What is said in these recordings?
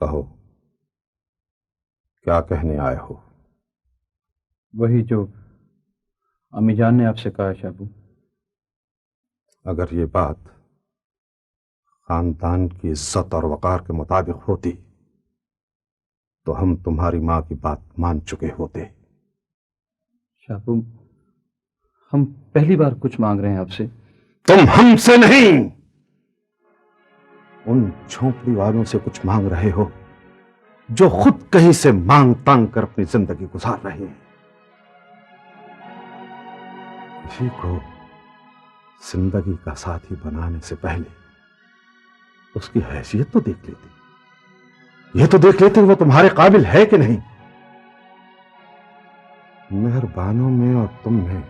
کہو کیا کہنے آئے ہو؟ وہی جو امی جان نے آپ سے کہا شابو۔ اگر یہ بات خاندان کی عزت اور وقار کے مطابق ہوتی تو ہم تمہاری ماں کی بات مان چکے ہوتے۔ شابو ہم پہلی بار کچھ مانگ رہے ہیں آپ سے۔ تم ہم سے نہیں، ان جھونپڑی والوں سے کچھ مانگ رہے ہو جو خود کہیں سے مانگ تانگ کر اپنی زندگی گزار رہے ہیں۔ کسی کو زندگی کا ساتھی بنانے سے پہلے اس کی حیثیت تو دیکھ لیتے، یہ تو دیکھ لیتے وہ تمہارے قابل ہے کہ نہیں۔ مہربانوں میں اور تم میں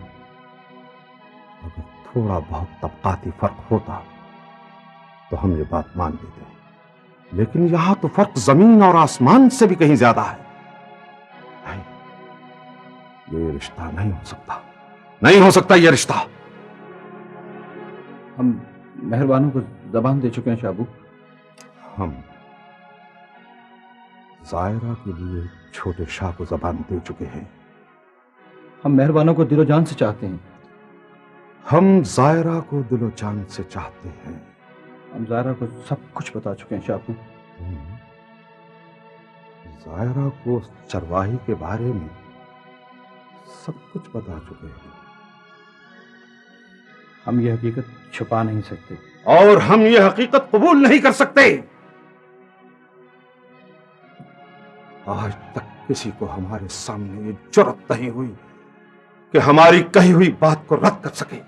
اگر تھوڑا بہت طبقاتی فرق ہوتا تو ہم یہ بات مان لیتے، لیکن یہاں تو فرق زمین اور آسمان سے بھی کہیں زیادہ ہے۔ نہیں، یہ رشتہ نہیں ہو سکتا، نہیں ہو سکتا یہ رشتہ۔ ہم مہربانوں کو زبان دے چکے ہیں شابو۔ ہم زائرہ کے لیے چھوٹے شاہ کو زبان دے چکے ہیں۔ ہم مہربانوں کو دل و جان سے چاہتے ہیں۔ ہم زائرہ کو دل و جان سے چاہتے ہیں۔ ہم زائرہ کو سب کچھ بتا چکے ہیں شابو۔ زائرہ کو چرواہی کے بارے میں سب کچھ بتا چکے ہیں۔ ہم یہ حقیقت چھپا نہیں سکتے، اور ہم یہ حقیقت قبول نہیں کر سکتے۔ آج تک کسی کو ہمارے سامنے یہ جرأت نہیں ہوئی کہ ہماری کہی ہوئی بات کو رد کر سکے۔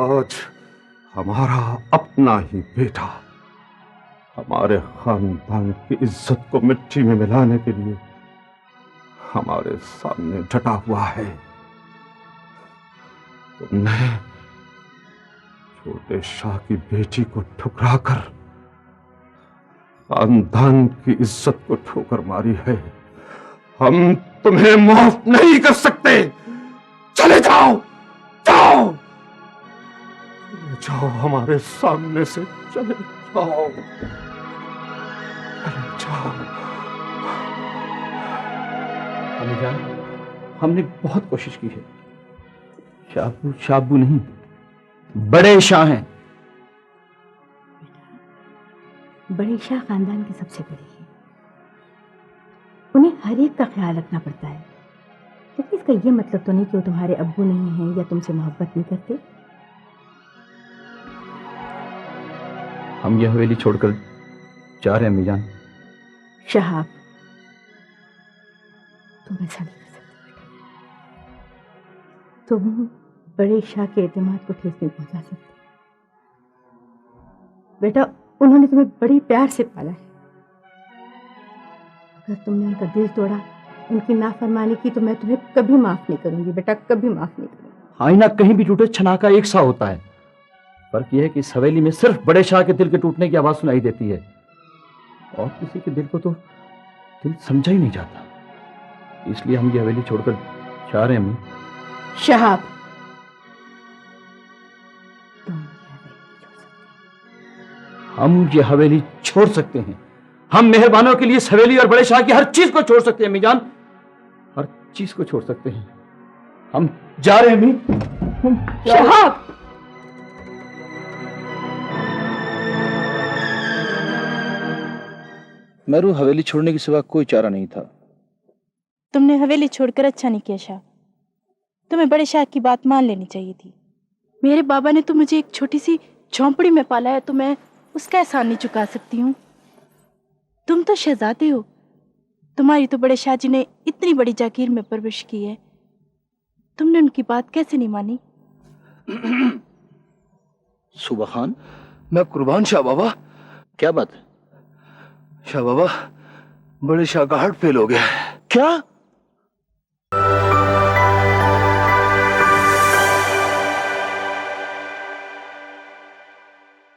آج ہمارا اپنا ہی بیٹا ہمارے خاندان کی عزت کو مٹی میں ملانے کے لیے ہمارے سامنے ڈٹا ہوا ہے۔ تم نے چھوٹے شاہ کی بیٹی کو ٹھکرا کر خاندان کی عزت کو ٹھوکر ماری ہے۔ ہم تمہیں معاف نہیں کر سکتے۔ چلے جاؤ، جاؤ، چلے جاؤ، ہمارے سامنے سے چلے جاؤ، چلے جاؤ۔ امی جان ہم نے بہت کوشش کی ہے۔ شابو شابو نہیں، بڑے شاہ ہیں۔ بڑے شاہ خاندان کے سب سے بڑے ہیں، انہیں ہر ایک کا خیال رکھنا پڑتا ہے، لیکن اس کا یہ مطلب تو نہیں کہ وہ تمہارے ابو نہیں ہیں یا تم سے محبت نہیں کرتے۔ ہم یہ حویلی چھوڑ کر جا رہے ہیں امی جان۔ شہاب تم ایسا نہیں کر سکتے بیٹا، تم بڑے شاہ کے اعتماد کو ٹھیس نہیں پہنچا سکتے بیٹا۔ انہوں نے تمہیں بڑی پیار سے پالا ہے، اگر تم نے ان کا دل توڑا، ان کی نافرمانی کی، تو میں تمہیں کبھی معاف نہیں کروں گی بیٹا، کبھی معاف نہیں کروں گی۔ آئینہ کہیں بھی ٹوٹے چھناکا ایک سا ہوتا ہے، فرق یہ ہے کہ اس حویلی میں صرف بڑے شاہ کے دل کے ٹوٹنے کی آواز سنائی دیتی ہے، اور کسی کے دل کو تو دل سمجھا ہی نہیں جاتا۔ اس لیے ہم یہ حویلی چھوڑ کر جا رہے ہیں امی۔ شہاب ہم یہ حویلی چھوڑ سکتے ہیں، ہم مہربانوں کے لیے اس حویلی اور بڑے شاہ کی ہر چیز کو چھوڑ سکتے ہیں امی جان، ہر چیز کو چھوڑ سکتے ہیں۔ ہم جا رہے ہیں امی۔ شہاب میرو حویلی چھوڑنے کے سوا کوئی چارہ نہیں تھا۔ تم نے حویلی چھوڑ کر اچھا نہیں کیا شاہ، تمہیں بڑے شاہ کی بات مان لینی چاہیے تھی۔ میرے بابا نے تو مجھے ایک چھوٹی سی جھونپڑی میں پالا ہے، تو میں اس کا احسان نہیں چکا سکتی ہوں۔ تم تو شہزادے ہو، تمہاری تو بڑے شاہ جی نے اتنی بڑی جاگیر میں پرورش کی ہے، تم نے ان کی بات کیسے نہیں مانی؟ سبحان، میں قربان شاہ بابا۔ کیا بات ہے؟ شاہ بابا، بڑے شاہ کا ہارٹ فیل ہو گیا ہے۔ کیا؟